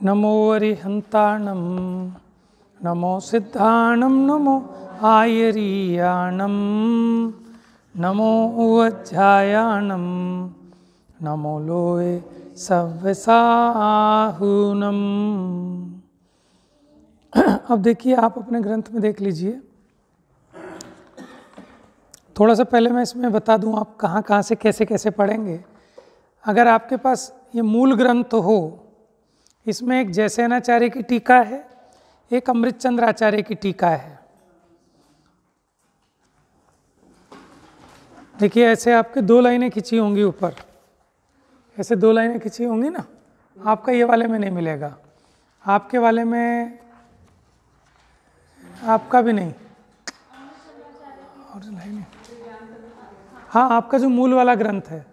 नमो अरिहंताणं नमो सिद्धाणं नमो आयरीयाणं नमो उवज्जायाणं नमो लोए सव्यसाहूनम। अब देखिए, आप अपने ग्रंथ में देख लीजिए। थोड़ा सा पहले मैं इसमें बता दूं आप कहाँ कहाँ से कैसे कैसे पढ़ेंगे। अगर आपके पास ये मूल ग्रंथ हो, इसमें एक जयसेनाचार्य की टीका है, एक अमृतचंद्र आचार्य की टीका है। देखिए, ऐसे आपके दो लाइनें खिंची होंगी ऊपर, ऐसे दो लाइनें खिंची होंगी ना। आपका ये वाले में नहीं मिलेगा, आपके वाले में, आपका भी नहीं। और लाइनें, हाँ, आपका जो मूल वाला ग्रंथ है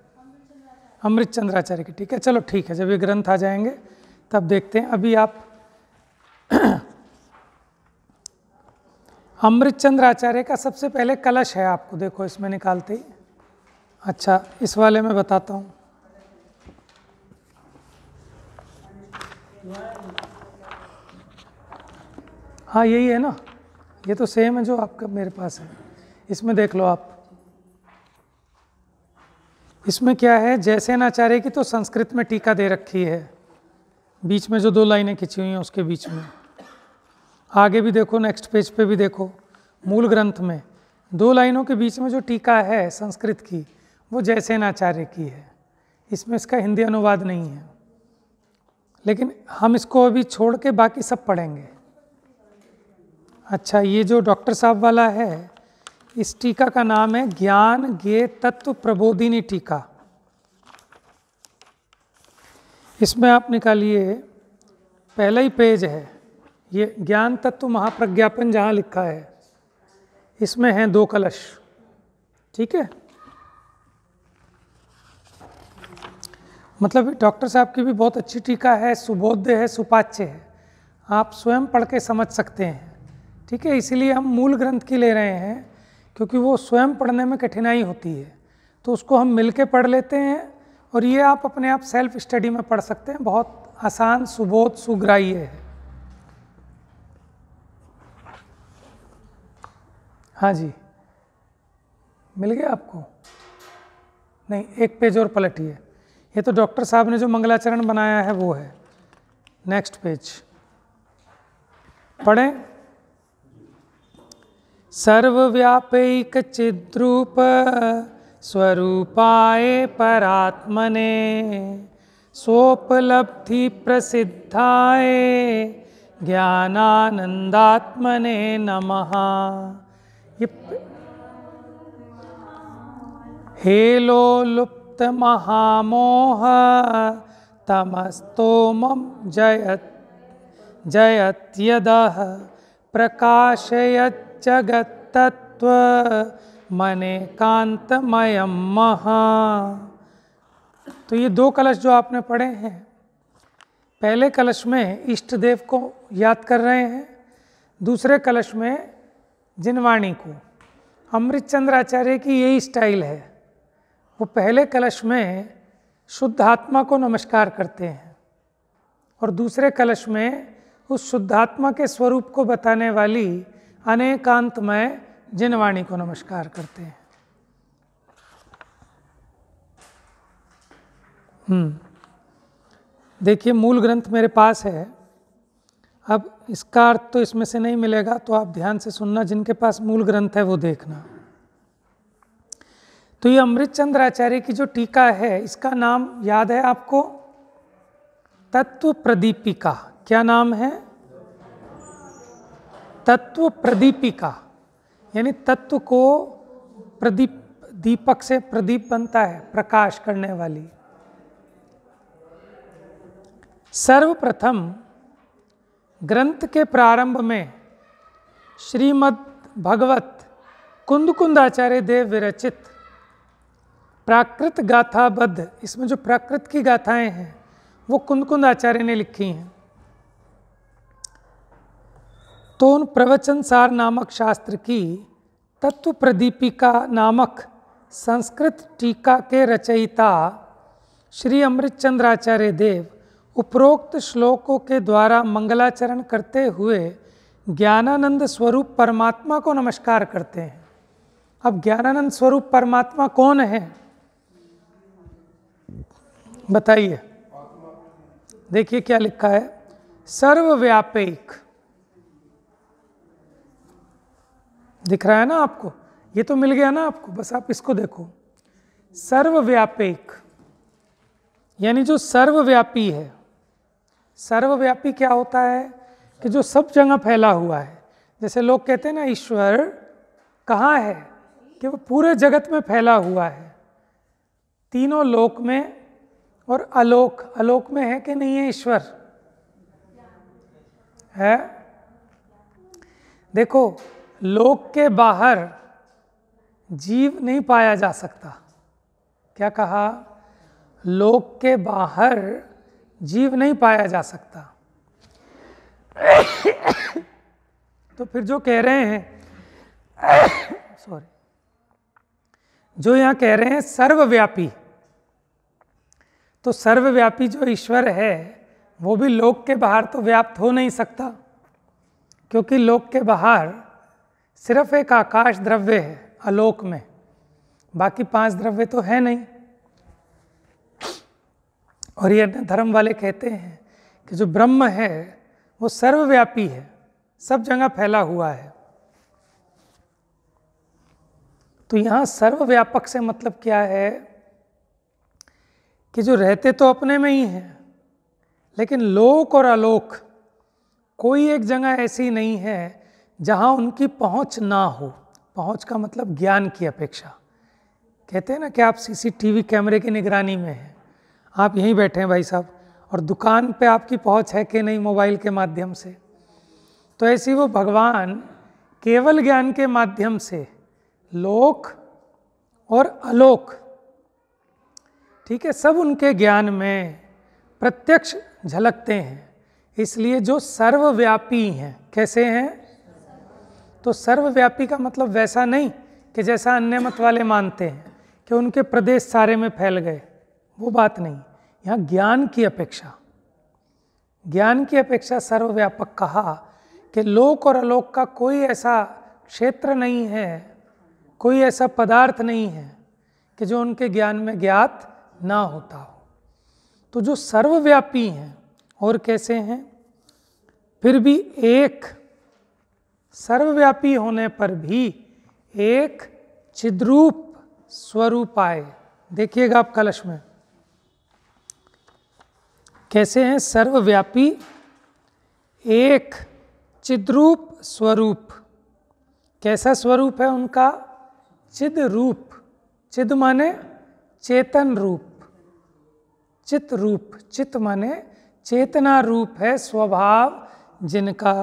अमृतचंद्र आचार्य की, ठीक है। चलो ठीक है, जब ये ग्रंथ आ जाएंगे तब देखते हैं। अभी आप अमृतचंद्र आचार्य का सबसे पहले कलश है, आपको देखो इसमें निकालते ही। अच्छा, इस वाले में बताता हूँ। हाँ, यही है ना, ये तो सेम है जो आपका मेरे पास है। इसमें देख लो आप, इसमें क्या है, जयसेनाचार्य की तो संस्कृत में टीका दे रखी है, बीच में जो दो लाइनें खिंची हुई हैं उसके बीच में। आगे भी देखो, नेक्स्ट पेज पे भी देखो, मूल ग्रंथ में दो लाइनों के बीच में जो टीका है संस्कृत की, वो जयसेनाचार्य की है। इसमें इसका हिंदी अनुवाद नहीं है, लेकिन हम इसको अभी छोड़ के बाकी सब पढ़ेंगे। अच्छा, ये जो डॉक्टर साहब वाला है, इस टीका का नाम है ज्ञान ज्ञेय तत्व प्रबोधिनी टीका। इसमें आप निकालिए, पहला ही पेज है, ये ज्ञान तत्व महाप्रज्ञापन जहाँ लिखा है, इसमें हैं दो कलश, ठीक है। मतलब डॉक्टर साहब की भी बहुत अच्छी टीका है, सुबोध्य है, सुपाच्य है, आप स्वयं पढ़ के समझ सकते हैं, ठीक है। इसीलिए हम मूल ग्रंथ की ले रहे हैं, क्योंकि वो स्वयं पढ़ने में कठिनाई होती है, तो उसको हम मिल के पढ़ लेते हैं। और ये आप अपने आप सेल्फ स्टडी में पढ़ सकते हैं, बहुत आसान, सुबोध, सुग्राह्य है। हाँ जी, मिल गया आपको? नहीं, एक पेज और पलटिए। ये तो डॉक्टर साहब ने जो मंगलाचरण बनाया है वो है। नेक्स्ट पेज पढ़ें। सर्वव्यापैक चिद्रूप स्वरूपाय परात्मने सोपलब्धि प्रसिद्धाय ज्ञानानंदात्मने नमः। ये हेलो लुप्त महामोह तमस्तोमं जयत्यदः प्रकाशयत् जगत्तत्व मनेकांतमयं महा। तो ये दो कलश जो आपने पढ़े हैं, पहले कलश में इष्ट देव को याद कर रहे हैं, दूसरे कलश में जिनवाणी को। अमृतचंद्र आचार्य की यही स्टाइल है, वो पहले कलश में शुद्ध आत्मा को नमस्कार करते हैं और दूसरे कलश में उस शुद्धात्मा के स्वरूप को बताने वाली अनेकांतमय जिनवाणी को नमस्कार करते हैं। देखिए, मूल ग्रंथ मेरे पास है। अब इसका अर्थ तो इसमें से नहीं मिलेगा, तो आप ध्यान से सुनना, जिनके पास मूल ग्रंथ है वो देखना। तो ये अमृतचंद्र आचार्य की जो टीका है, इसका नाम याद है आपको? तत्व प्रदीपिका। क्या नाम है? तत्व प्रदीपिका, यानी तत्व को प्रदीप, दीपक से प्रदीप बनता है, प्रकाश करने वाली। सर्वप्रथम ग्रंथ के प्रारंभ में श्रीमद् भगवत कुंद आचार्य देव विरचित प्राकृत गाथाबद्ध, इसमें जो प्राकृत की गाथाएं हैं वो कुंद आचार्य ने लिखी हैं। तो उन प्रवचन सार नामक शास्त्र की तत्व प्रदीपिका नामक संस्कृत टीका के रचयिता श्री अमृतचंद्र आचार्य देव उपरोक्त श्लोकों के द्वारा मंगलाचरण करते हुए ज्ञानानंद स्वरूप परमात्मा को नमस्कार करते हैं। अब ज्ञानानंद स्वरूप परमात्मा कौन है बताइए। देखिए क्या लिखा है, सर्वव्यापक। दिख रहा है ना आपको, ये तो मिल गया ना आपको, बस आप इसको देखो। सर्वव्यापक यानी जो सर्वव्यापी है। सर्वव्यापी क्या होता है कि जो सब जगह फैला हुआ है। जैसे लोग कहते हैं ना ईश्वर कहाँ है, कि वो पूरे जगत में फैला हुआ है, तीनों लोक में और आलोक। आलोक में है कि नहीं है ईश्वर? है। देखो लोक के बाहर जीव नहीं पाया जा सकता। क्या कहा? लोक के बाहर जीव नहीं पाया जा सकता। तो फिर जो कह रहे हैं सॉरी, जो यहाँ कह रहे हैं सर्वव्यापी, तो सर्वव्यापी जो ईश्वर है वो भी लोक के बाहर तो व्याप्त हो नहीं सकता, क्योंकि लोक के बाहर सिर्फ एक आकाश द्रव्य है आलोक में, बाकी 5 द्रव्य तो है नहीं। और ये धर्म वाले कहते हैं कि जो ब्रह्म है वो सर्वव्यापी है, सब जगह फैला हुआ है। तो यहाँ सर्वव्यापक से मतलब क्या है कि जो रहते तो अपने में ही हैं, लेकिन लोक और आलोक कोई एक जगह ऐसी नहीं है जहाँ उनकी पहुँच ना हो। पहुँच का मतलब ज्ञान की अपेक्षा। कहते हैं ना कि आप सीसीटीवी कैमरे की निगरानी में हैं, आप यहीं बैठे हैं भाई साहब, और दुकान पे आपकी पहुँच है कि नहीं मोबाइल के माध्यम से। तो ऐसी वो भगवान केवल ज्ञान के माध्यम से लोक और आलोक, ठीक है, सब उनके ज्ञान में प्रत्यक्ष झलकते हैं। इसलिए जो सर्वव्यापी हैं। कैसे हैं? तो सर्वव्यापी का मतलब वैसा नहीं कि जैसा अन्य मत वाले मानते हैं कि उनके प्रदेश सारे में फैल गए, वो बात नहीं। यहाँ ज्ञान की अपेक्षा, ज्ञान की अपेक्षा सर्वव्यापक कहा कि लोक और आलोक का कोई ऐसा क्षेत्र नहीं है, कोई ऐसा पदार्थ नहीं है कि जो उनके ज्ञान में ज्ञात ना होता हो। तो जो सर्वव्यापी हैं और कैसे हैं, फिर भी एक सर्वव्यापी होने पर भी एक चिद्रूप स्वरूप आए। देखिएगा आप कलश में कैसे हैं सर्वव्यापी, एक चिद्रूप स्वरूप। कैसा स्वरूप है उनका? चिद रूप। चिद माने चेतन रूप, चित रूप। चित माने चेतना रूप है स्वभाव जिनका।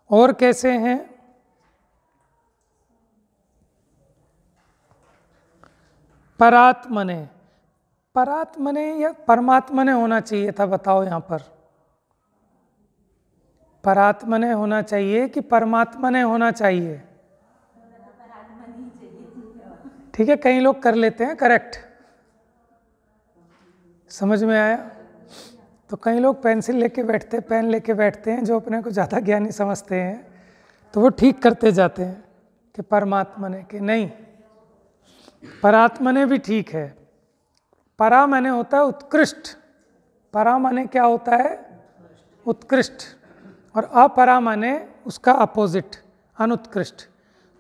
और कैसे हैं? परात्मने। परात्मने या परमात्मने होना चाहिए था, बताओ यहाँ पर। परात्मने होना चाहिए कि परमात्मने होना चाहिए? ठीक है, कई लोग कर लेते हैं करेक्ट, समझ में आया। तो कई लोग पेंसिल लेके बैठते हैं, पेन लेके बैठते हैं, जो अपने को ज़्यादा ज्ञानी समझते हैं, तो वो ठीक करते जाते हैं कि परमात्मने के नहीं, परात्मने भी ठीक है। परा माने होता है उत्कृष्ट, परा माने क्या होता है? उत्कृष्ट, और अपरा माने उसका अपोजिट अनुत्कृष्ट।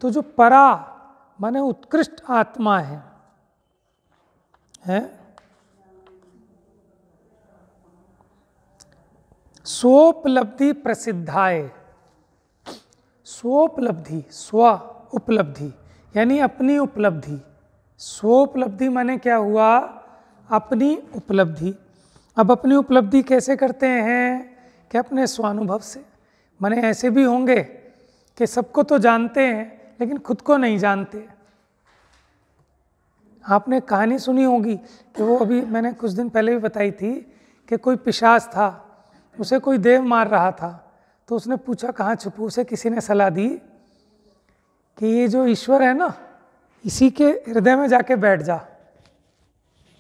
तो जो परा माने उत्कृष्ट आत्मा है? स्वोपलब्धि प्रसिद्धाय। स्वोपलब्धि, स्व उपलब्धि यानी अपनी उपलब्धि। स्वोपलब्धि माने क्या हुआ? अपनी उपलब्धि। अब अपनी उपलब्धि कैसे करते हैं? कि अपने स्वानुभव से। माने ऐसे भी होंगे कि सबको तो जानते हैं लेकिन खुद को नहीं जानते। आपने कहानी सुनी होगी कि वो अभी मैंने कुछ दिन पहले भी बताई थी कि कोई पिशाच था, उसे कोई देव मार रहा था, तो उसने पूछा कहाँ छुपूं। उसे किसी ने सलाह दी कि ये जो ईश्वर है ना, इसी के हृदय में जाके बैठ जा।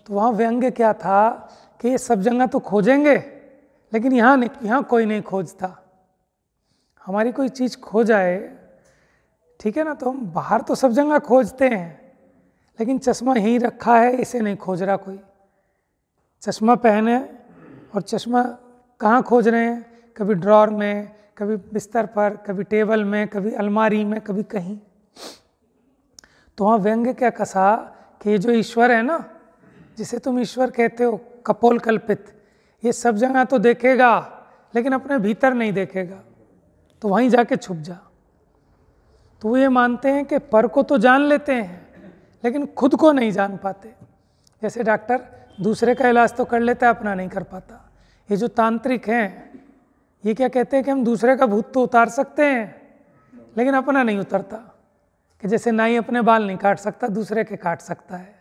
तो वहाँ व्यंग्य क्या था कि ये सब जगह तो खोजेंगे, लेकिन यहाँ नहीं, यहाँ कोई नहीं खोजता। हमारी कोई चीज़ खो जाए, ठीक है ना, तो हम बाहर तो सब जगह खोजते हैं, लेकिन चश्मा यहीं रखा है, इसे नहीं खोज रहा कोई। चश्मा पहने और चश्मा कहाँ खोज रहे हैं? कभी ड्रॉर में, कभी बिस्तर पर, कभी टेबल में, कभी अलमारी में, कभी कहीं। तो वहाँ व्यंग्य क्या कसा कि ये जो ईश्वर है ना, जिसे तुम ईश्वर कहते हो, कपोल कल्पित, ये सब जगह तो देखेगा लेकिन अपने भीतर नहीं देखेगा, तो वहीं जाके छुप जा। तो वो ये मानते हैं कि पर को तो जान लेते हैं लेकिन खुद को नहीं जान पाते। जैसे डॉक्टर दूसरे का इलाज तो कर लेता है, अपना नहीं कर पाता। ये जो तांत्रिक हैं, ये क्या कहते हैं कि हम दूसरे का भूत तो उतार सकते हैं लेकिन अपना नहीं उतरता। कि जैसे नाई अपने बाल नहीं काट सकता, दूसरे के काट सकता है।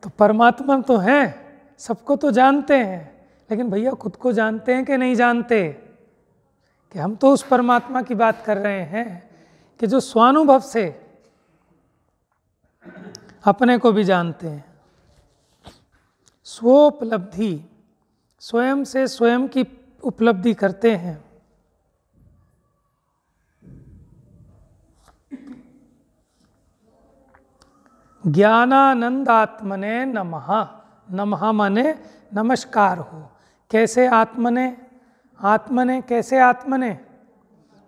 तो परमात्मा तो हैं, सबको तो जानते हैं, लेकिन भैया खुद को जानते हैं कि नहीं जानते? कि हम तो उस परमात्मा की बात कर रहे हैं कि जो स्वानुभव से अपने को भी जानते हैं। स्वोपलब्धि, स्वयं से स्वयं की उपलब्धि करते हैं। ज्ञानानंदात्मने नमः। नमः माने नमस्कार हो। कैसे आत्मने? आत्मने कैसे? आत्मने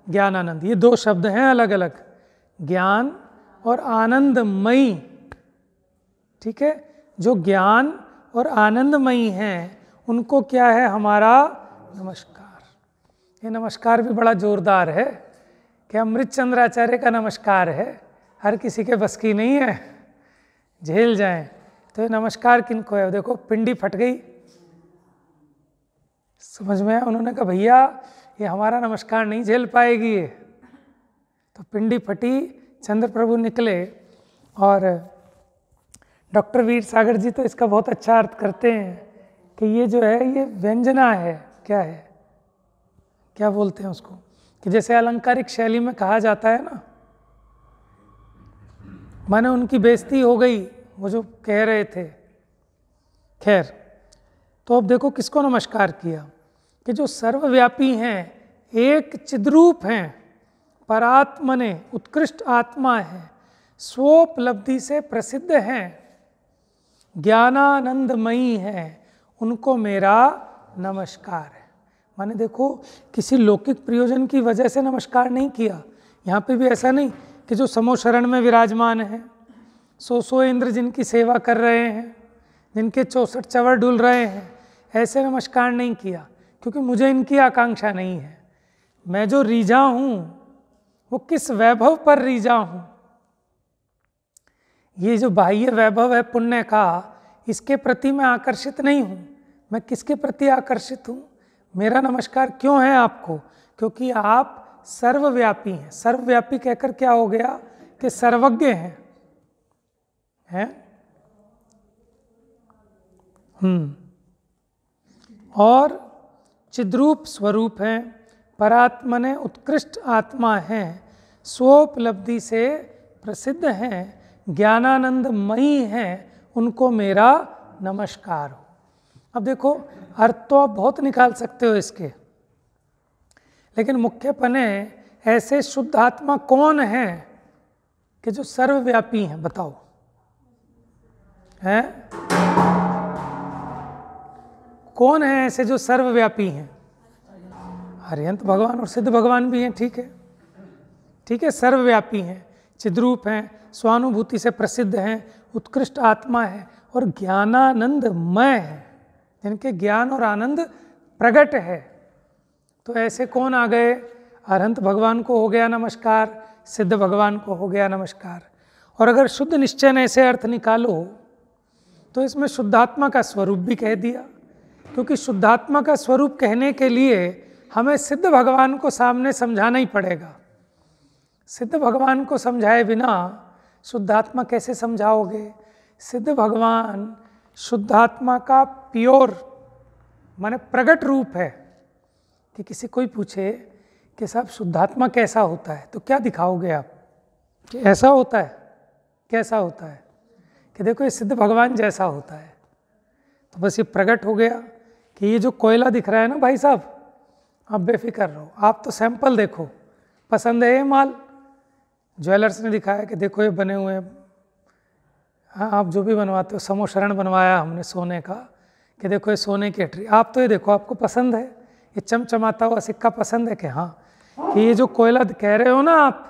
ज्ञानानंद, ये दो शब्द हैं अलग अलग, ज्ञान और आनंदमयी। ठीक है, जो ज्ञान और आनंदमयी हैं उनको क्या है? हमारा नमस्कार। ये नमस्कार भी बड़ा जोरदार है कि अमृत चंद्राचार्य का नमस्कार है, हर किसी के बस की नहीं है, झेल जाएं। तो ये नमस्कार किनको है? देखो पिंडी फट गई, समझ में आया? उन्होंने कहा भैया ये हमारा नमस्कार नहीं झेल पाएगी ये, तो पिंडी फटी, चंद्र प्रभु निकले। और डॉक्टर वीर सागर जी तो इसका बहुत अच्छा अर्थ करते हैं कि ये जो है ये व्यंजना है। क्या है? क्या बोलते हैं उसको? कि जैसे अलंकारिक शैली में कहा जाता है ना, माने उनकी बेइज्जती हो गई वो जो कह रहे थे। खैर, तो अब देखो किसको नमस्कार किया कि जो सर्वव्यापी हैं, एक चिद्रूप हैं, परात्मने उत्कृष्ट आत्मा है, स्वोपलब्धि से प्रसिद्ध हैं, ज्ञानानंदमयी हैं, उनको मेरा नमस्कार है। माने देखो किसी लौकिक प्रयोजन की वजह से नमस्कार नहीं किया। यहाँ पे भी ऐसा नहीं कि जो समो शरण में विराजमान हैं, सौ इंद्र जिनकी सेवा कर रहे हैं, जिनके 64 चवर डुल रहे हैं, ऐसे नमस्कार नहीं किया, क्योंकि मुझे इनकी आकांक्षा नहीं है। मैं जो रीझा हूँ वो किस वैभव पर रीझा हूँ? ये जो बाह्य वैभव है पुण्य का, इसके प्रति मैं आकर्षित नहीं हूँ। मैं किसके प्रति आकर्षित हूँ? मेरा नमस्कार क्यों है आपको? क्योंकि आप सर्वव्यापी हैं। सर्वव्यापी कहकर क्या हो गया कि सर्वज्ञ हैं, और चिद्रूप स्वरूप हैं, परात्मने उत्कृष्ट आत्मा हैं, स्वोपलब्धि से प्रसिद्ध हैं, ज्ञानानंदमयी हैं, उनको मेरा नमस्कार हो। अब देखो अर्थ तो आप बहुत निकाल सकते हो इसके, लेकिन मुख्यपने ऐसे शुद्ध आत्मा कौन है कि जो सर्वव्यापी हैं? बताओ, हैं? कौन है ऐसे जो सर्वव्यापी हैं? हरिहंत भगवान और सिद्ध भगवान भी हैं, ठीक है, ठीक है, सर्वव्यापी हैं, चिद्रूप हैं, स्वानुभूति से प्रसिद्ध हैं, उत्कृष्ट आत्मा है और ज्ञानानंदमय है, जिनके ज्ञान और आनंद प्रकट है। तो ऐसे कौन आ गए? अरहंत भगवान को हो गया नमस्कार, सिद्ध भगवान को हो गया नमस्कार। और अगर शुद्ध निश्चय ऐसे अर्थ निकालो तो इसमें शुद्धात्मा का स्वरूप भी कह दिया, क्योंकि शुद्धात्मा का स्वरूप कहने के लिए हमें सिद्ध भगवान को सामने समझाना ही पड़ेगा। सिद्ध भगवान को समझाए बिना शुद्धात्मा कैसे समझाओगे? सिद्ध भगवान शुद्धात्मा का प्योर माने प्रगट रूप है। कि किसी कोई पूछे कि साहब शुद्धात्मा कैसा होता है, तो क्या दिखाओगे आप? कि ऐसा होता है, कैसा होता है? कि देखो ये सिद्ध भगवान जैसा होता है। तो बस ये प्रकट हो गया कि ये जो कोयला दिख रहा है ना भाई साहब, आप बेफिक्र रहो, आप तो सैंपल देखो, पसंद है ये माल। ज्वेलर्स ने दिखाया कि देखो ये बने हुए हैं, हाँ आप जो भी बनवाते हो, समोशरण बनवाया हमने सोने का कि देखो ये सोने की हटरी, आप तो ये देखो आपको पसंद है, ये चमचमाता हुआ सिक्का पसंद है कि हाँ, कि ये जो कोयला कह रहे हो ना आप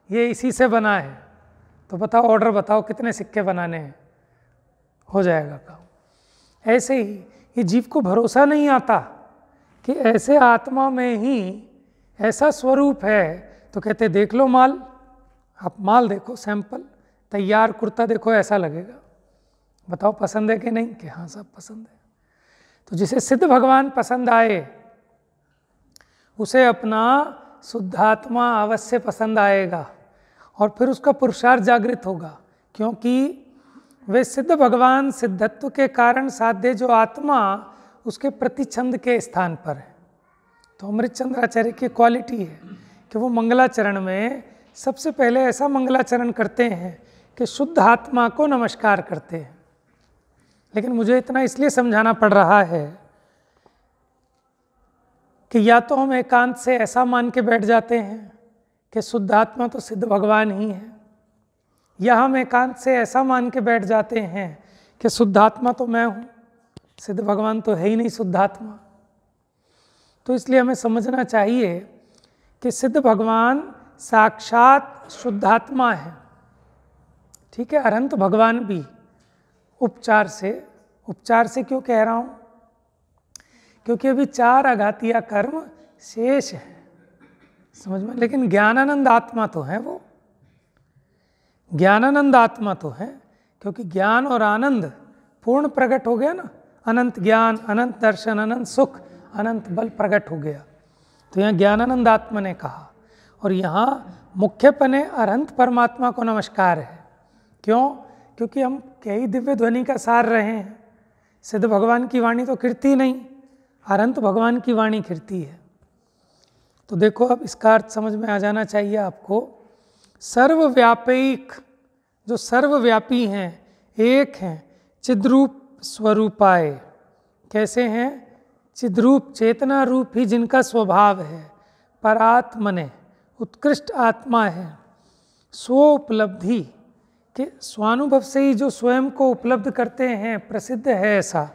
ये इसी से बना है, तो बताओ ऑर्डर बताओ कितने सिक्के बनाने हैं, हो जाएगा काम। ऐसे ही ये जीव को भरोसा नहीं आता कि ऐसे आत्मा में ही ऐसा स्वरूप है, तो कहते देख लो माल, आप माल देखो, सैंपल तैयार कुर्ता देखो, ऐसा लगेगा, बताओ पसंद है कि नहीं, कि हाँ सब पसंद है। तो जिसे सिद्ध भगवान पसंद आए उसे अपना शुद्धात्मा अवश्य पसंद आएगा और फिर उसका पुरुषार्थ जागृत होगा, क्योंकि वे सिद्ध भगवान सिद्धत्व के कारण साध्य जो आत्मा उसके प्रतिछंद के स्थान पर है। तो अमृतचंद्र आचार्य की क्वालिटी है कि वो मंगलाचरण में सबसे पहले ऐसा मंगलाचरण करते हैं कि शुद्ध आत्मा को नमस्कार करते हैं। लेकिन मुझे इतना इसलिए समझाना पड़ रहा है कि या तो हम एकांत से ऐसा मान के बैठ जाते हैं कि शुद्ध आत्मा तो सिद्ध भगवान ही है, या हम एकांत से ऐसा मान के बैठ जाते हैं कि शुद्ध आत्मा तो मैं हूँ, सिद्ध भगवान तो है ही नहीं शुद्ध आत्मा। तो इसलिए हमें समझना चाहिए कि सिद्ध भगवान साक्षात शुद्धात्मा है, ठीक है, अनंत भगवान भी उपचार से क्यों कह रहा हूँ, क्योंकि अभी 4 आघातीय कर्म शेष है, समझ में। लेकिन ज्ञानानंद आत्मा तो है, वो ज्ञानानंद आत्मा तो है, क्योंकि ज्ञान और आनंद पूर्ण प्रकट हो गया ना, अनंत ज्ञान, अनंत दर्शन, अनंत सुख, अनंत बल प्रकट हो गया। तो यहाँ ज्ञानानंद आत्मा ने कहा, और यहाँ मुख्यपने अनंत परमात्मा को नमस्कार है। क्यों? क्योंकि हम कई दिव्य ध्वनि का सार रहे हैं, सिद्ध भगवान की वाणी तो कीर्ति नहीं, अनंत भगवान की वाणी कीर्ति है। तो देखो अब इसका अर्थ समझ में आ जाना चाहिए आपको। सर्वव्यापक, जो सर्वव्यापी हैं, एक हैं, चिद्रूप स्वरूपाय। कैसे हैं? चिद्रूप, चेतना रूप ही जिनका स्वभाव है, परात्मने, उत्कृष्ट आत्मा है, स्व उपलब्धि के स्वानुभव से ही जो स्वयं को उपलब्ध करते हैं, प्रसिद्ध है ऐसा।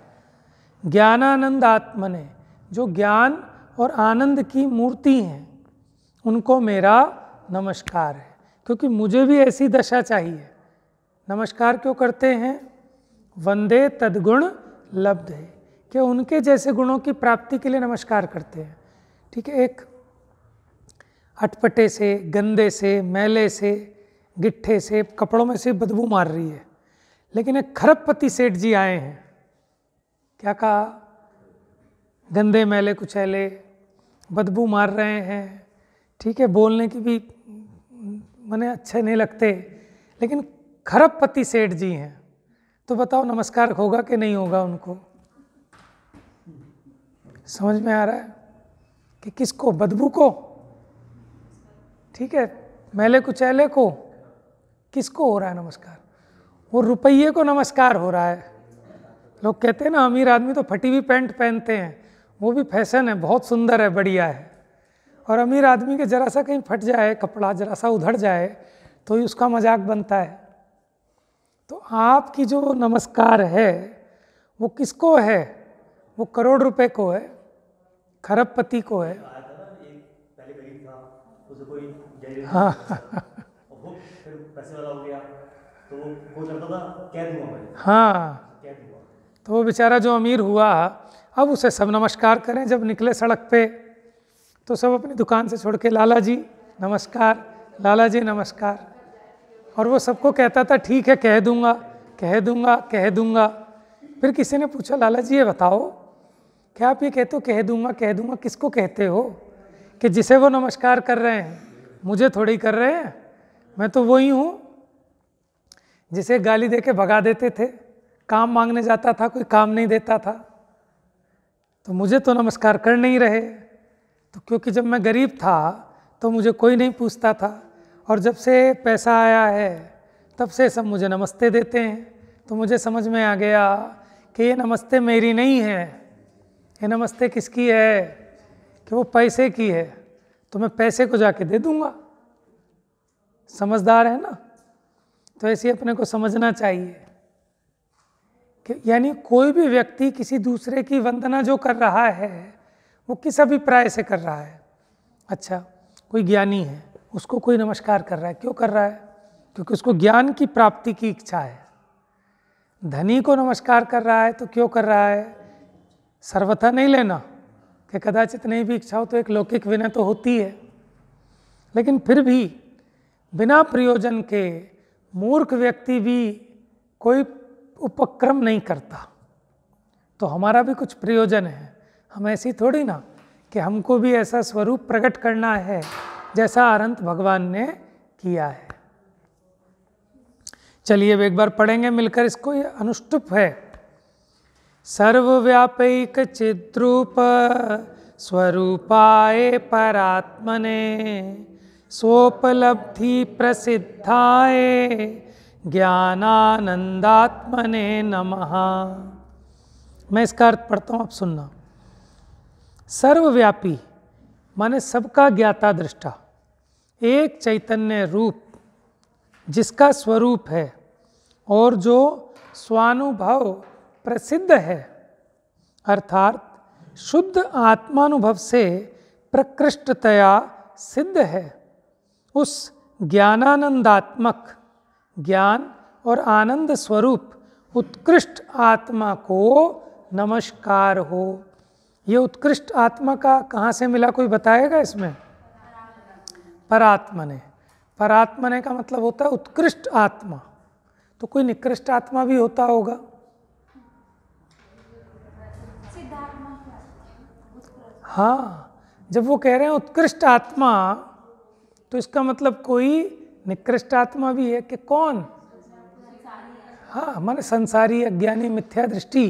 ज्ञानानंद आत्मने, जो ज्ञान और आनंद की मूर्ति हैं, उनको मेरा नमस्कार है, क्योंकि मुझे भी ऐसी दशा चाहिए। नमस्कार क्यों करते हैं? वंदे तद्गुण लब्ध है, कि उनके जैसे गुणों की प्राप्ति के लिए नमस्कार करते हैं। ठीक है, एक अटपटे से, गंदे से, मैले से, गिट्ठे से, कपड़ों में से बदबू मार रही है, लेकिन एक खरबपति सेठ जी आए हैं, क्या कहा? गंदे मैले कुचैले, बदबू मार रहे हैं, ठीक है, बोलने की भी मने अच्छे नहीं लगते, लेकिन खरबपति सेठ जी हैं, तो बताओ नमस्कार होगा कि नहीं होगा उनको? समझ में आ रहा है कि किसको? बदबू को, ठीक है, मैले कुचैले को, किसको हो रहा है नमस्कार? वो रुपये को नमस्कार हो रहा है। लोग कहते हैं ना, अमीर आदमी तो फटी हुई पैंट पहनते हैं, वो भी फैशन है, बहुत सुंदर है, बढ़िया है। और अमीर आदमी के जरा सा कहीं फट जाए कपड़ा, जरा सा उधड़ जाए, तो ही उसका मजाक बनता है। तो आपकी जो नमस्कार है वो किसको है? वो करोड़ रुपए को है, खरबपति को है। हाँ हाँ, तो वो बेचारा जो अमीर हुआ, अब उसे सब नमस्कार करें। जब निकले सड़क पे तो सब अपनी दुकान से छोड़ के लाला जी नमस्कार, लाला जी नमस्कार। और वो सबको कहता था ठीक है, कह दूंगा कह दूंगा कह दूंगा। फिर किसी ने पूछा, लाला जी ये बताओ, क्या आप ये कहते हो कह दूंगा, किसको कहते हो? कि जिसे वो नमस्कार कर रहे हैं, मुझे थोड़ी कर रहे हैं, मैं तो वही हूँ जिसे गाली दे के भगा देते थे, काम मांगने जाता था, कोई काम नहीं देता था, तो मुझे तो नमस्कार कर नहीं रहे। तो क्योंकि जब मैं गरीब था तो मुझे कोई नहीं पूछता था, और जब से पैसा आया है तब से सब मुझे नमस्ते देते हैं। तो मुझे समझ में आ गया कि ये नमस्ते मेरी नहीं है, ये नमस्ते किसकी है, कि वो पैसे की है, तो मैं पैसे को जाके दे दूंगा। समझदार है ना? तो ऐसे अपने को समझना चाहिए कि यानी कोई भी व्यक्ति किसी दूसरे की वंदना जो कर रहा है वो किस अभिप्राय से कर रहा है। अच्छा, कोई ज्ञानी है, उसको कोई नमस्कार कर रहा है, क्यों कर रहा है? क्योंकि उसको ज्ञान की प्राप्ति की इच्छा है। धनी को नमस्कार कर रहा है तो क्यों कर रहा है? सर्वथा नहीं लेना कि कदाचित नहीं भी इच्छा हो तो एक लौकिक विनय तो होती है, लेकिन फिर भी बिना प्रयोजन के मूर्ख व्यक्ति भी कोई उपक्रम नहीं करता, तो हमारा भी कुछ प्रयोजन है। हम ऐसी थोड़ी ना कि हमको भी ऐसा स्वरूप प्रकट करना है जैसा अनंत भगवान ने किया है। चलिए अब एक बार पढ़ेंगे मिलकर इसको। ये अनुष्टुप है। सर्वव्यापैक चिद्रूप स्वरूपाय परात्मने स्वोपलब्धि प्रसिद्धाय ज्ञानानंदात्मने नमः। मैं इसका अर्थ पढ़ता हूँ, आप सुनना। सर्वव्यापी माने सबका ज्ञाता दृष्टा, एक चैतन्य रूप जिसका स्वरूप है और जो स्वानुभव प्रसिद्ध है, अर्थात शुद्ध आत्मानुभव से प्रकृष्टतया सिद्ध है, उस ज्ञानानंदात्मक ज्ञान और आनंद स्वरूप उत्कृष्ट आत्मा को नमस्कार हो। ये उत्कृष्ट आत्मा का कहाँ से मिला, कोई बताएगा इसमें? परात्मने। परात्मने का मतलब होता है उत्कृष्ट आत्मा, तो कोई निकृष्ट आत्मा भी होता होगा। हाँ, जब वो कह रहे हैं उत्कृष्ट आत्मा तो इसका मतलब कोई निकृष्ट आत्मा भी है कि कौन? हाँ, माने संसारी अज्ञानी मिथ्या दृष्टि,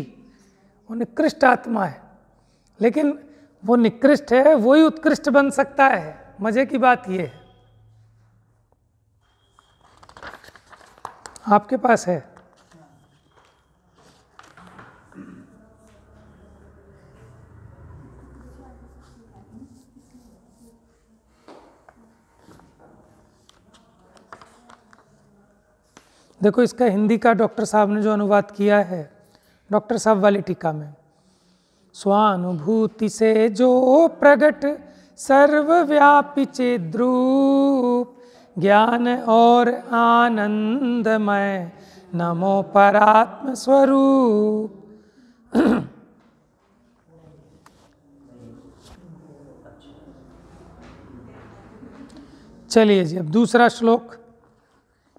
वो निकृष्ट आत्मा है। लेकिन वो निकृष्ट है, वही उत्कृष्ट बन सकता है। मजे की बात ये है। आपके पास है? देखो, इसका हिंदी का डॉक्टर साहब ने जो अनुवाद किया है, डॉक्टर साहब वाली टीका में, स्वानुभूति से जो प्रगट सर्वव्यापी चिद्रूप ज्ञान और आनंदमय नमो परात्म स्वरूप। चलिए जी, अब दूसरा श्लोक।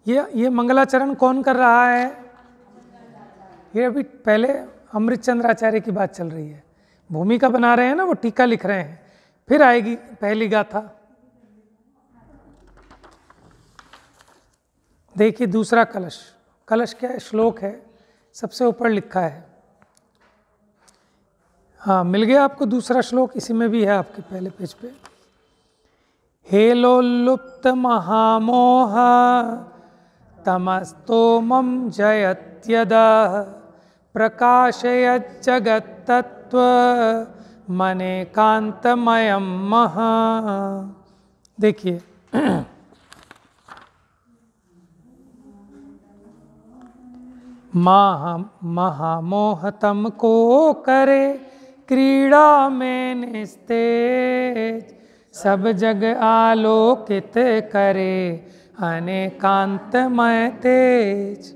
ये मंगलाचरण कौन कर रहा है? ये अभी पहले अमृत चंद्र आचार्य की बात चल रही है, भूमिका बना रहे हैं ना, वो टीका लिख रहे हैं, फिर आएगी पहली गाथा। देखिए दूसरा कलश। कलश क्या है? श्लोक है, सबसे ऊपर लिखा है। हाँ, मिल गया आपको दूसरा श्लोक, इसी में भी है आपके पहले पेज पे। हेलोल्लुप्त महामोह तमस्तोमं जयत्यदा प्रकाशयज्जगत्तत्त्व मनेकान्तमयं महा। देखिए महामोह तम को करे क्रीड़ा में निस्तेज, सब जग आलोकित करे अनेकांतमय तेज।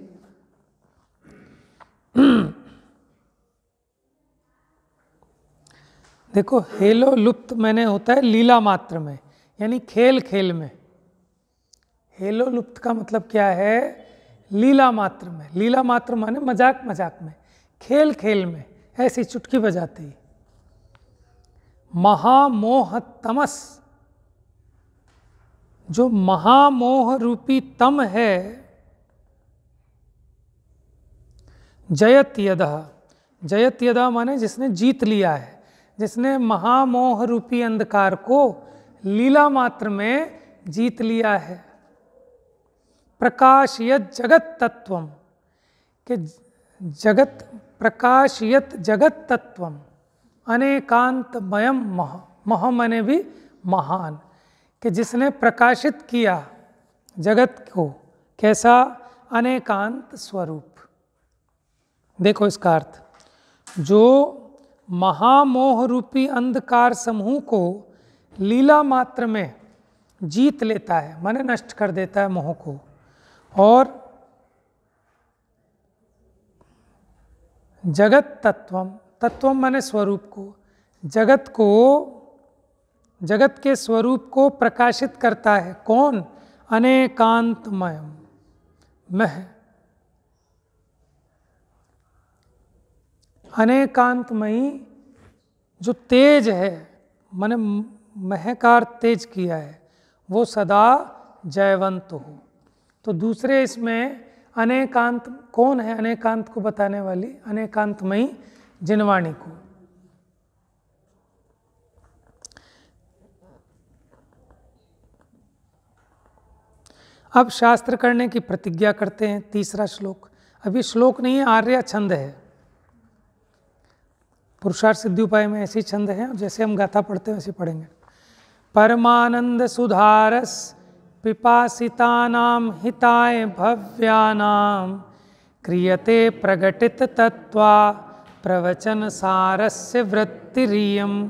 देखो, हेलो लुप्त मैंने होता है लीला मात्र में, यानी खेल खेल में। हेलो लुप्त का मतलब क्या है? लीला मात्र में। लीला मात्र माने मजाक मजाक में, खेल खेल में, ऐसी चुटकी बजाते ही। महामोह तमस, जो महामोह रूपी तम है, जयत यदा। जयत यदा माने जिसने जीत लिया है, जिसने महामोह रूपी अंधकार को लीला मात्र में जीत लिया है। प्रकाश यद जगत तत्वम, के जगत प्रकाशयत जगत तत्वम अनेकांतमयम मह, मह मने भी महान, कि जिसने प्रकाशित किया जगत को, कैसा? अनेकांत स्वरूप। देखो इसका अर्थ, जो महामोह रूपी अंधकार समूह को लीला मात्र में जीत लेता है, माने नष्ट कर देता है मोह को, और जगत तत्वम, तत्वम माने स्वरूप को, जगत के स्वरूप को प्रकाशित करता है। कौन? अनेकांतमयम, मह, अनेकांतमयी जो तेज है, माने महकार तेज किया है, वो सदा जयवंत हो। तो दूसरे इसमें अनेकांत कौन है? अनेकांत को बताने वाली अनेकांतमयी जिनवाणी को। अब शास्त्र करने की प्रतिज्ञा करते हैं। तीसरा श्लोक, अभी श्लोक नहीं है, आर्या छंद है। पुरुषार्थ सिद्धि उपाय में ऐसे छंद हैं, जैसे हम गाथा पढ़ते हैं वैसे पढ़ेंगे। परमानंद सुधारस पिपासितानां हिताय भव्यानां क्रियते प्रगटित तत्वा प्रवचन सारस्य वृत्तिरियम्।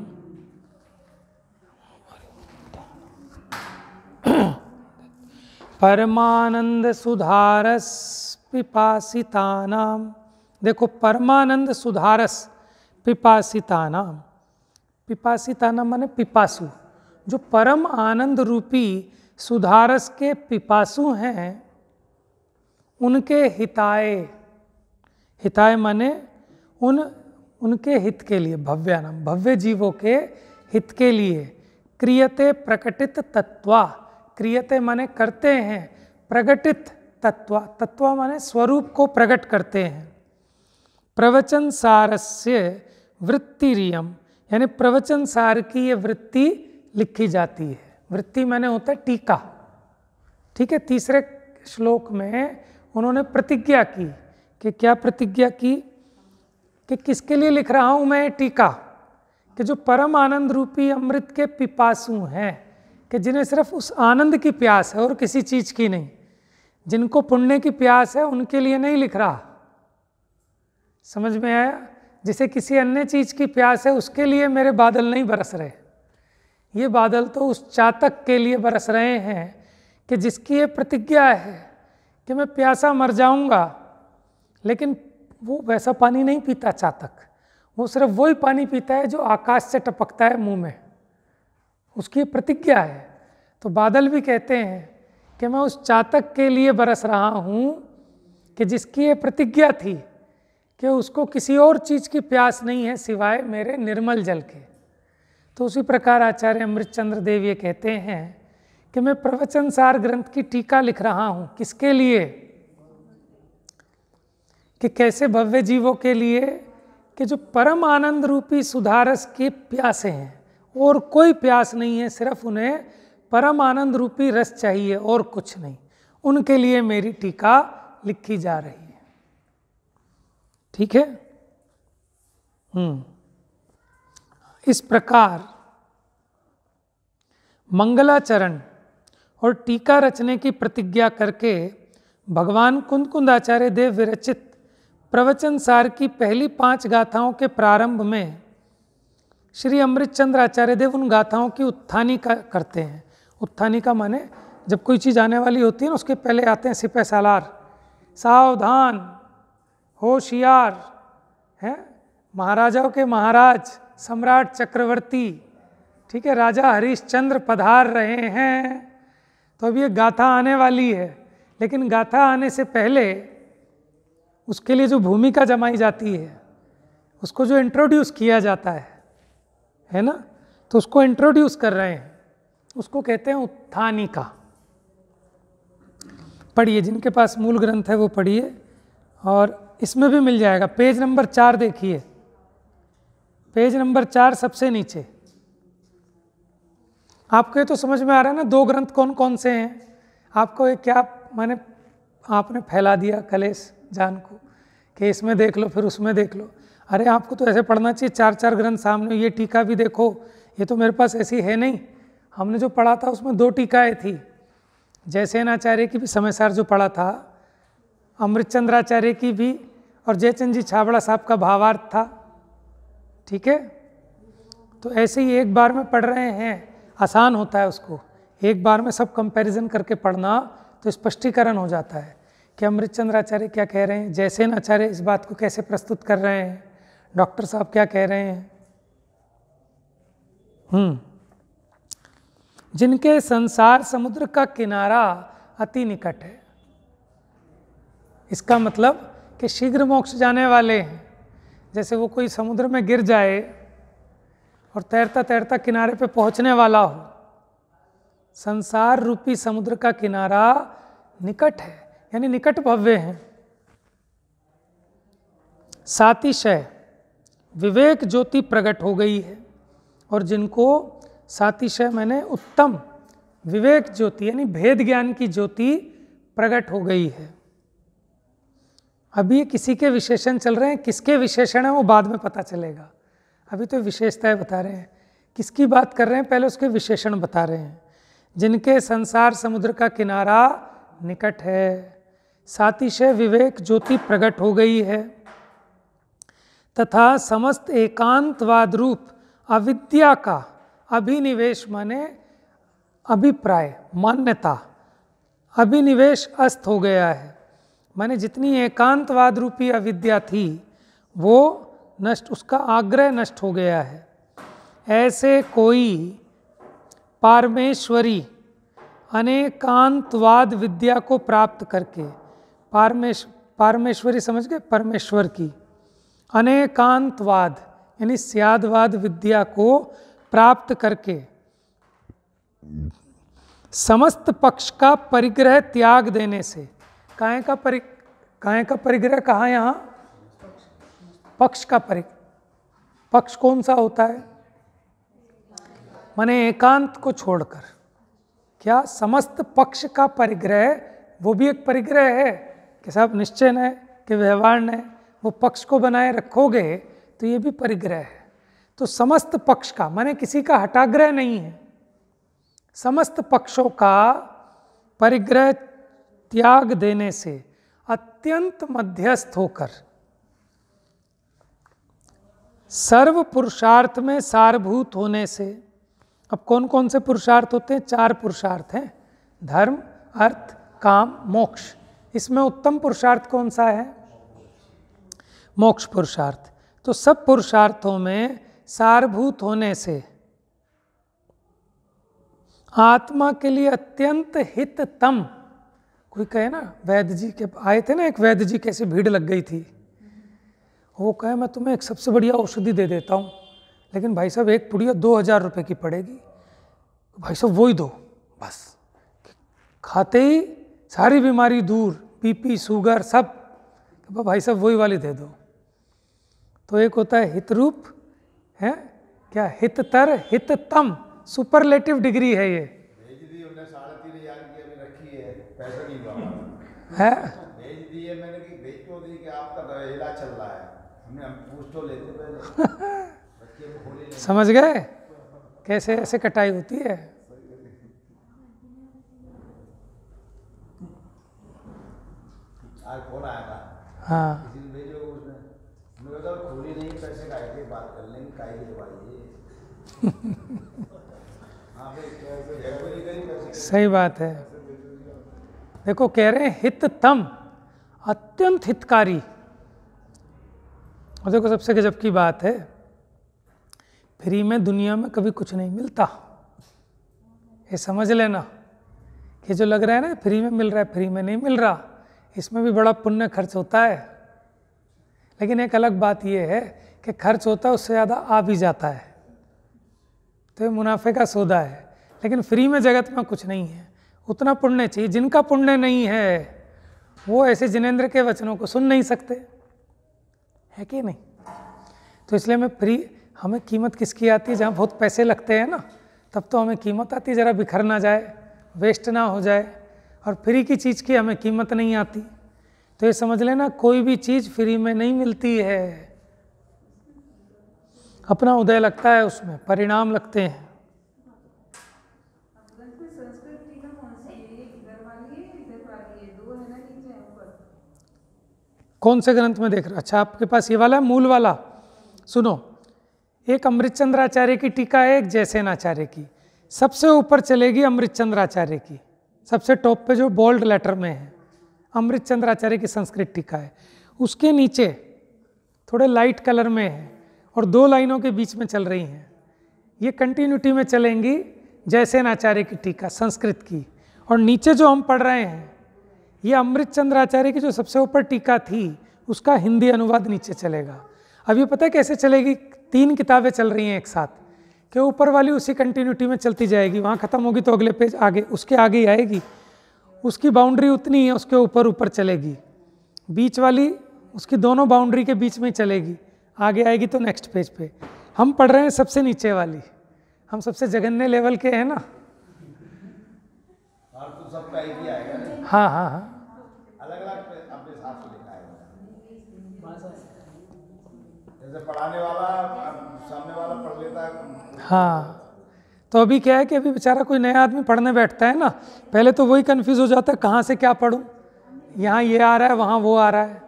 परमानंद सुधारस पिपासितानां, देखो परमानंद सुधारस पिपासितानां, पिपासितानां माने पिपासु, जो परम आनंद रूपी सुधारस के पिपासु हैं, उनके हिताय, हिताय माने उनके हित के लिए, भव्यानाम भव्य जीवों के हित के लिए, क्रियते प्रकटित तत्वा, क्रियते माने करते हैं, प्रकटित तत्वा, तत्वा माने स्वरूप को प्रकट करते हैं। प्रवचन सारस्य वृत्तिरियम, यानी प्रवचन सार की ये वृत्ति लिखी जाती है। वृत्ति माने होता है टीका, ठीक है। तीसरे श्लोक में उन्होंने प्रतिज्ञा की, कि क्या प्रतिज्ञा की? कि किसके लिए लिख रहा हूं मैं टीका? कि जो परम आनंद रूपी अमृत के पिपासु हैं, कि जिन्हें सिर्फ उस आनंद की प्यास है और किसी चीज की नहीं, जिनको पुण्य की प्यास है, उनके लिए नहीं लिख रहा। समझ में आया? जिसे किसी अन्य चीज की प्यास है, उसके लिए मेरे बादल नहीं बरस रहे। ये बादल तो उस चातक के लिए बरस रहे हैं कि जिसकी ये प्रतिज्ञा है कि मैं प्यासा मर जाऊंगा, लेकिन वो वैसा पानी नहीं पीता चातक, वो सिर्फ वही पानी पीता है जो आकाश से टपकता है मुंह में, उसकी प्रतिज्ञा है। तो बादल भी कहते हैं कि मैं उस चातक के लिए बरस रहा हूँ कि जिसकी ये प्रतिज्ञा थी कि उसको किसी और चीज़ की प्यास नहीं है सिवाय मेरे निर्मल जल के। तो उसी प्रकार आचार्य अमृतचंद्र देव ये कहते हैं कि मैं प्रवचन सार ग्रंथ की टीका लिख रहा हूँ। किसके लिए? कि कैसे भव्य जीवों के लिए, कि जो परम आनंद रूपी सुधारस के प्यासे हैं, और कोई प्यास नहीं है, सिर्फ उन्हें परम आनंद रूपी रस चाहिए और कुछ नहीं, उनके लिए मेरी टीका लिखी जा रही है। ठीक है। इस प्रकार मंगलाचरण और टीका रचने की प्रतिज्ञा करके भगवान कुंद आचार्य देव विरचित प्रवचन सार की पहली 5 गाथाओं के प्रारंभ में श्री अमृतचंद्र आचार्य देव उन गाथाओं की उत्थानिका करते हैं। उत्थानिका माने जब कोई चीज़ आने वाली होती है ना, उसके पहले आते हैं सिपह सालार, सावधान, होशियार, हैं महाराजाओं के महाराज सम्राट चक्रवर्ती, ठीक है, राजा हरिश्चंद्र पधार रहे हैं। तो अब ये गाथा आने वाली है, लेकिन गाथा आने से पहले उसके लिए जो भूमिका जमाई जाती है, उसको जो इंट्रोड्यूस किया जाता है ना, तो उसको इंट्रोड्यूस कर रहे हैं, उसको कहते हैं उत्थानिका। पढ़िए, जिनके पास मूल ग्रंथ है वो पढ़िए, और इसमें भी मिल जाएगा। पेज नंबर 4 देखिए, पेज नंबर 4 सबसे नीचे। आपको ये तो समझ में आ रहा है ना 2 ग्रंथ कौन कौन से हैं? आपको ये क्या माने आपने फैला दिया कलेश जान को, कि इसमें देख लो फिर उसमें देख लो। अरे आपको तो ऐसे पढ़ना चाहिए, 4-4 ग्रंथ सामने, ये टीका भी देखो, ये तो मेरे पास ऐसी है नहीं। हमने जो पढ़ा था उसमें 2 टीकाएँ थी, जयसेन आचार्य की भी समयसार जो पढ़ा था, अमृतचंद्राचार्य की भी, और जयचंद जी छाबड़ा साहब का भावार्थ था। ठीक है, तो ऐसे ही एक बार में पढ़ रहे हैं, आसान होता है उसको, एक बार में सब कंपैरिजन करके पढ़ना तो स्पष्टीकरण हो जाता है कि अमृतचंद्राचार्य क्या कह रहे हैं, जयसेन आचार्य इस बात को कैसे प्रस्तुत कर रहे हैं, डॉक्टर साहब क्या कह रहे हैं। जिनके संसार समुद्र का किनारा अति निकट है, इसका मतलब कि शीघ्र मोक्ष जाने वाले हैं। जैसे वो कोई समुद्र में गिर जाए और तैरता तैरता किनारे पे पहुंचने वाला हो, संसार रूपी समुद्र का किनारा निकट है, यानी निकट भव्य है। सातिशय विवेक ज्योति प्रकट हो गई है, और जिनको सातिशय मैंने उत्तम विवेक ज्योति यानी भेद ज्ञान की ज्योति प्रकट हो गई है। अभी ये किसी के विशेषण चल रहे हैं, किसके विशेषण है वो बाद में पता चलेगा, अभी तो विशेषताएं बता रहे हैं। किसकी बात कर रहे हैं, पहले उसके विशेषण बता रहे हैं। जिनके संसार समुद्र का किनारा निकट है, सातिशय विवेक ज्योति प्रकट हो गई है, तथा समस्त एकांतवाद रूप अविद्या का अभिनिवेश माने अभिप्राय मान्यता, अभिनिवेश अस्त हो गया है। माने जितनी एकांतवाद रूपी अविद्या थी वो नष्ट, उसका आग्रह नष्ट हो गया है। ऐसे कोई पारमेश्वरी अनेकांतवाद विद्या को प्राप्त करके, पारमेश्वरी समझ गए, परमेश्वर की, अनेकांतवाद यानी स्यादवाद विद्या को प्राप्त करके समस्त पक्ष का परिग्रह त्याग देने से, काहे का परिग्रह कहाँ, यहाँ पक्ष का पक्ष कौन सा होता है, माने एकांत को छोड़कर, क्या समस्त पक्ष का परिग्रह, वो भी एक परिग्रह है कि सब निश्चय न कि व्यवहार न, वो पक्ष को बनाए रखोगे तो ये भी परिग्रह है। तो समस्त पक्ष का माने किसी का हटाग्रह नहीं है, समस्त पक्षों का परिग्रह त्याग देने से, अत्यंत मध्यस्थ होकर, सर्व पुरुषार्थ में सारभूत होने से। अब कौन कौन से पुरुषार्थ होते हैं, 4 पुरुषार्थ हैं, धर्म अर्थ काम मोक्ष। इसमें उत्तम पुरुषार्थ कौन सा है, मोक्ष पुरुषार्थ। तो सब पुरुषार्थों में सारभूत होने से आत्मा के लिए अत्यंत हिततम। कोई कहे ना, वैद्य जी के आए थे ना, एक वैद्य जी कैसे भीड़ लग गई थी, वो कहे मैं तुम्हें एक सबसे बढ़िया औषधि दे देता हूँ, लेकिन भाई साहब एक पुड़िया 2000 रुपये की पड़ेगी, भाई साहब वही दो बस। खाते ही सारी बीमारी दूर, बीपी शुगर सब, भाई साहब वही वाली दे दो। तो एक होता है हितरूप, है क्या, हिततर हिततम, सुपरलेटिव डिग्री है ये है। भेज दिए मैंने कि भेज क्यों दी कि आपका इलाज चल रहा है, हमने हम पूछ तो लेते पहले बच्चे को खोले ले। समझ गए कैसे ऐसे कटाई होती है। आज फोन आया था, हाँ किसी ने भेजो, उसने मुझे तो खोली नहीं, पैसे का के बात कर लेंगे, काहे की दवाई हाँ भाई, सही बात है। देखो कह रहे हैं हिततम, अत्यंत हितकारी। और देखो सबसे गजब की बात है, फ्री में दुनिया में कभी कुछ नहीं मिलता, ये समझ लेना कि जो लग रहा है ना फ्री में मिल रहा है, फ्री में नहीं मिल रहा, इसमें भी बड़ा पुण्य खर्च होता है। लेकिन एक अलग बात ये है कि खर्च होता है उससे ज़्यादा आ भी जाता है, तो ये मुनाफे का सौदा है। लेकिन फ्री में जगत में कुछ नहीं है, उतना पुण्य चाहिए। जिनका पुण्य नहीं है वो ऐसे जिनेंद्र के वचनों को सुन नहीं सकते, है कि नहीं। तो इसलिए मैं फ्री, हमें कीमत किसकी आती है, जहाँ बहुत पैसे लगते हैं ना, तब तो हमें कीमत आती है, ज़रा बिखर ना जाए, वेस्ट ना हो जाए। और फ्री की चीज़ की हमें कीमत नहीं आती। तो ये समझ लेना कोई भी चीज़ फ्री में नहीं मिलती है, अपना उदय लगता है, उसमें परिणाम लगते हैं। कौन से ग्रंथ में देख रहे हो? अच्छा, आपके पास ये वाला मूल वाला। सुनो, एक अमृतचंद्राचार्य की टीका है, एक जयसेनाचार्य की। सबसे ऊपर चलेगी अमृतचंद्राचार्य की, सबसे टॉप पे जो बोल्ड लेटर में है अमृतचंद्राचार्य की संस्कृत टीका है। उसके नीचे थोड़े लाइट कलर में है और 2 लाइनों के बीच में चल रही हैं, ये कंटिन्यूटी में चलेंगी जयसेनाचार्य की टीका संस्कृत की। और नीचे जो हम पढ़ रहे हैं ये अमृतचंद्राचार्य की जो सबसे ऊपर टीका थी उसका हिंदी अनुवाद नीचे चलेगा। अब ये पता है कैसे चलेगी? 3 किताबें चल रही हैं एक साथ, कि ऊपर वाली उसी कंटिन्यूटी में चलती जाएगी, वहाँ ख़त्म होगी तो अगले पेज आगे उसके आगे ही आएगी, उसकी बाउंड्री उतनी है, उसके ऊपर ऊपर चलेगी। बीच वाली उसकी दोनों बाउंड्री के बीच में चलेगी, आगे आएगी तो नेक्स्ट पेज पे। हम पढ़ रहे हैं सबसे नीचे वाली, हम सबसे जघन्य लेवल के हैं ना। तो सबका एक ही आएगा ना? हाँ हाँ हाँ, अलग अलग अपने हिसाब से लिखा है। जैसे पढ़ाने वाला सामने वाला पढ़ लेता है। हाँ, तो अभी क्या है कि अभी बेचारा कोई नया आदमी पढ़ने बैठता है ना, पहले तो वही कंफ्यूज हो जाता है कहाँ से क्या पढ़ूँ, यहाँ ये आ रहा है वहाँ वो आ रहा है।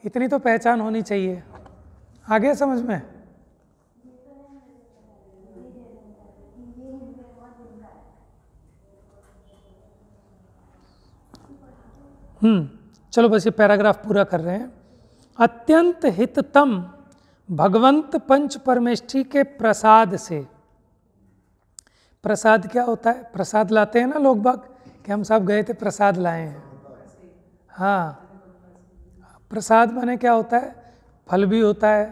इतनी तो पहचान होनी चाहिए। आगे समझ में? चलो बस ये पैराग्राफ पूरा कर रहे हैं। अत्यंत हिततम भगवंत पंच परमेष्ठी के प्रसाद से। प्रसाद क्या होता है? प्रसाद लाते हैं ना लोग बाग, कि हम सब गए थे प्रसाद लाए हैं। हाँ, प्रसाद माने क्या होता है? फल भी होता है।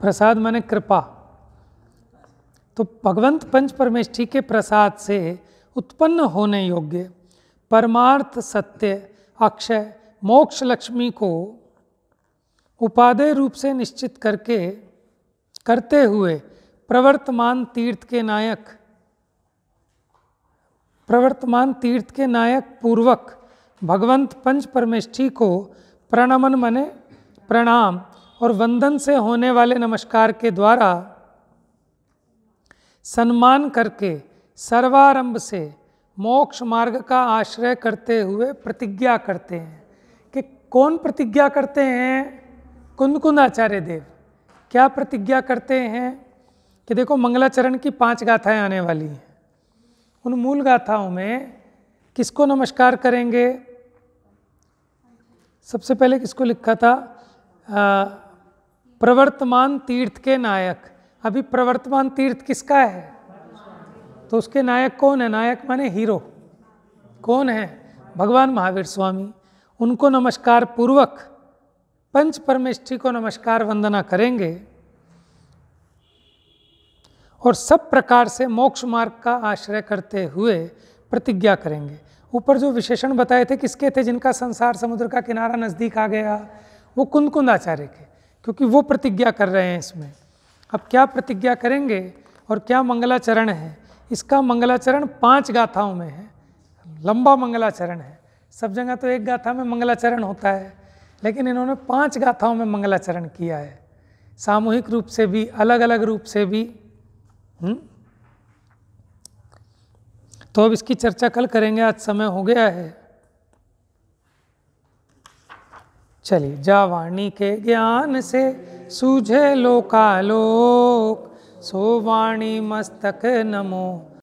प्रसाद माने कृपा। तो भगवंत पंच परमेष्ठी के प्रसाद से उत्पन्न होने योग्य परमार्थ सत्य अक्षय मोक्ष लक्ष्मी को उपादेय रूप से निश्चित करते हुए प्रवर्तमान तीर्थ के नायक पूर्वक भगवंत पंच परमेष्ठी को प्रणमन मने प्रणाम और वंदन से होने वाले नमस्कार के द्वारा सम्मान करके सर्वारंभ से मोक्ष मार्ग का आश्रय करते हुए प्रतिज्ञा करते हैं। कि कौन प्रतिज्ञा करते हैं? कुंद आचार्य देव। क्या प्रतिज्ञा करते हैं? कि देखो मंगलाचरण की 5 गाथाएं आने वाली हैं, उन मूल गाथाओं में किसको नमस्कार करेंगे? सबसे पहले किसको लिखा था? प्रवर्तमान तीर्थ के नायक। अभी प्रवर्तमान तीर्थ किसका है? तो उसके नायक कौन है? नायक माने हीरो। कौन है? भगवान महावीर स्वामी। उनको नमस्कार पूर्वक पंच परमेष्ठी को नमस्कार वंदना करेंगे और सब प्रकार से मोक्ष मार्ग का आश्रय करते हुए प्रतिज्ञा करेंगे। ऊपर जो विशेषण बताए थे किसके थे? जिनका संसार समुद्र का किनारा नज़दीक आ गया, वो कुंद आचार्य के, क्योंकि वो प्रतिज्ञा कर रहे हैं इसमें। अब क्या प्रतिज्ञा करेंगे और क्या मंगलाचरण है? इसका मंगलाचरण 5 गाथाओं में है, लंबा मंगलाचरण है। सब जगह तो एक गाथा में मंगलाचरण होता है, लेकिन इन्होंने 5 गाथाओं में मंगलाचरण किया है, सामूहिक रूप से भी, अलग अलग रूप से भी। तो अब इसकी चर्चा कल करेंगे, आज समय हो गया है। चलिए, जा वाणी के ज्ञान से सूझे लोकालोक, सो वाणी मस्तक नमो।